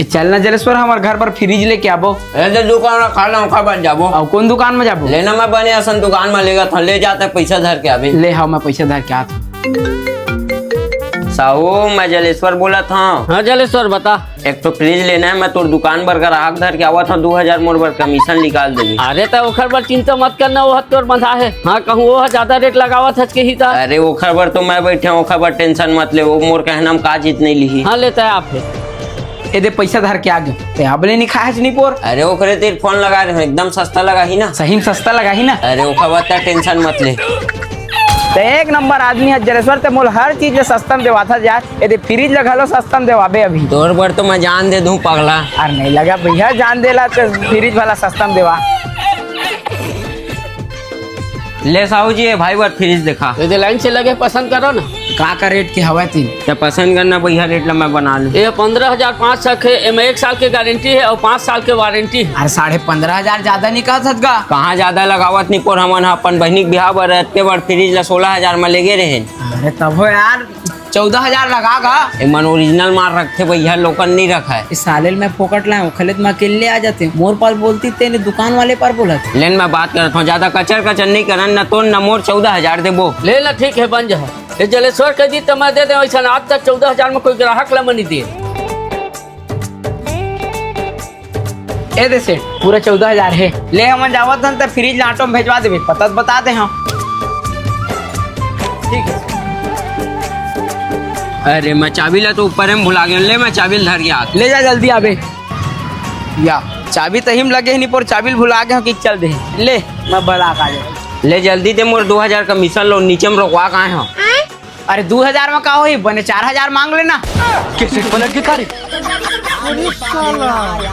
चल ना जलेश्वर हमारे घर पर फ्रिज लेके आबो। दुकान खाना खा बन जाबो। और कौन दुकान में जाबो? लेना मैं बने असन दुकान में लेगा था ले जाते पैसा धर के अभी ले हाँ मैं पैसा धर के आता। साहू मैं जलेश्वर बोला था। हाँ जलेश्वर बता। एक तो फ्रिज लेना है, मैं तो दुकान पर ग्राहक धर के आवा था 2000 मोर पर कमीशन निकाल देगी। अरे तो ओखर पर चिंता मत करना, वो तोर बंधा है। हाँ कहूँ वो ज्यादा रेट लगावा था के ही था। अरे वो खबर तो मैं बैठे हूँ, खबर टेंशन मत ले, वो मोर कहना हम का जीत नहीं ली। हाँ लेता है आप है। ये दे पैसा धर के आ गए अबले नहीं खाया नहीं पोर। अरे वो करे तेरे फोन लगा रहे हो, एकदम सस्ता लगा ही ना। सही में सस्ता लगा ही ना। अरे वो खबर टेंशन मत ले। तो एक नंबर आदमी है जलेश्वर ते मोल हर चीज सस्ता में देवाता जा। यदि फ्रिज लगा लो सस्ता में देवाबे अभी। तोर पर तो मैं जान दे दूं पगला। अरे नहीं लगा भैया जान देला तो फ्रिज वाला सस्ता में देवा। ले साहू जी भाई बार फ्रिज देखा। यदि लाइन से लगे पसंद करो ना। का रेट के हवा तीन क्या पसंद करना भैया रेट ला मैं बना लूं। ये 15,500 है, इसमें 1 साल की गारंटी है और 5 साल की वारंटी है। अरे 15,500 ज्यादा नहीं कहा था। कहाँ ज्यादा लगावत नहीं पोर हमन अपन बहनी के बिहाव बर के बार फ्रिज ला 16,000 में लेगे रहे। अरे तब हो यार 14,000 लगागा। मन ओरिजिनल मार रखते भैया, लोकल नहीं रखा है। इस साले में फोकट लाए खलित में अकेले आ जाते। मोर पर बोलती तेने दुकान वाले पर बोला था। लेन मैं बात करता हूँ, ज्यादा कचर नहीं करन न तो न मोर 14,000 देबो। ले ला ठीक है बन जा। ये जलेश्वर के दी तो मैं दे दे वैसा आज तक 14,000 में कोई ग्राहक ला मनी दिए। ए दे सेठ पूरा 14,000 है। ले हम जावत हन तो फ्रिज लाटो में भेजवा देबे, पता बता दे हम। ठीक है। अरे मैं चाबी ला तो ऊपर में भुला गया, ले मैं चाबी धर गया। ले जा जल्दी आबे। या चाबी तो हिम लगे नहीं पर चाबी भुला गए कि चल दे। ले मैं बड़ा का ले जल्दी दे, मोर 2000 कमीशन लो, नीचे में रोकवा कहाँ हो। अरे 2000 में का होई बने 4000 मांग लेना।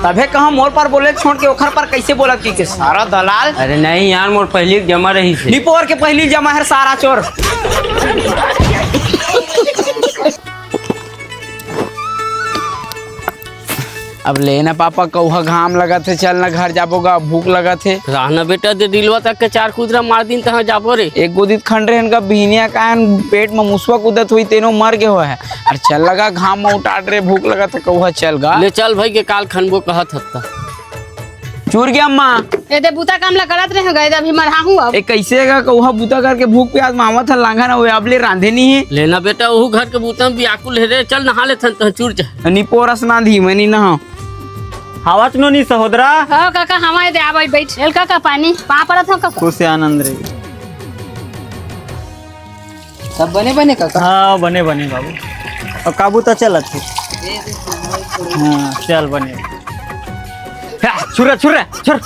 तभे कहा मोर पर बोले छोड़ के ओखर पर कैसे बोला कि सारा दलाल। अरे नहीं यार मोर पहली जमा रही थी। निपोर के पहली जमा है सारा चोर। अब लेना पापा कौहा घाम लगा थे, चल ना घर जाबोगा, भूख लगा थे। रहना बेटा दे दिलवा तक के 4 कुदरा मार दिन तहाँ जाबो रे। एक गोदित खंड रहे इनका बीनिया कान पेट में मुसवा कूदत हुई तेनो मर गए हुआ है। और चल लगा घाम में उठाट रहे, भूख लगा था कौहा चल गा। ले चल भाई के काल खनबो कहत हत्ता। चूर गया अम्मा। ए दे बूता काम ला करत रहे गए अभी मरहा हूं। अब ए कैसे का कौहा बूता करके भूख प्यास मावा था लांघा ना हुए, अब ले रांधे नहीं है। लेना बेटा वो घर के बूता में व्याकुल है रे, चल नहा ले थन चूर जा। निपोरस ना धी मनी ना हावत नो नी सहोदरा। हां काका हमारे दे आबै बैठ। एल काका पानी पा परत हो काका। खुश आनंद रे। सब बने बने काका। हाँ बने बने बाबू, और काबू तो चलत है। हाँ चल बने। छुरा छुरा छुर।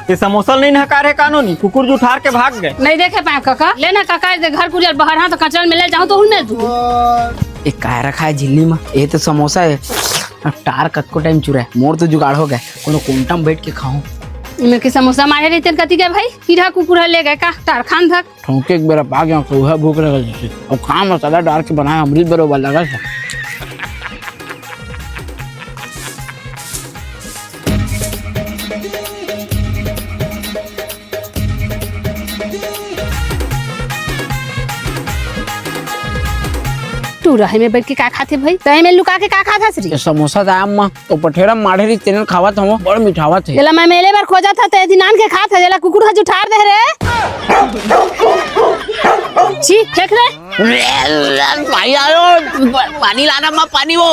ये समोसा नहीं हकार है कानूनी, कुकुर जो उठार के भाग गए। नहीं देखे पाए काका। लेना काका दे घर कुजर बाहर हां तो कचल में ले जाऊं तो उनमें दू। एक काय रखा है झिल्ली में, ये तो समोसा है। टार कतको टाइम चुरा है, मोर तो जुगाड़ हो गए, कोनो कोंटा में बैठ के खाऊं। इमे के समोसा मारे रहते कति के भाई कीड़ा कुकुर ले गए का टार खान धक। ठोके एक बेरा पा गया तो भूख लगल और खा मसाला डाल के बनाया अमृत बरोबर लगा था। तू रहे में बैठ के का खाते भाई? तय में लुका के का खाता श्री? समोसा था अम्मा तो पठेरा माढ़े री तेल खावा था, बड़ मीठावा थे। जला मैं मेले बार खोजा था ते दिनान के खा था, जला कुकुर हज उठार दे रे। छी फेंक रे। पानी आयो, पानी लाना मां, पानी वो।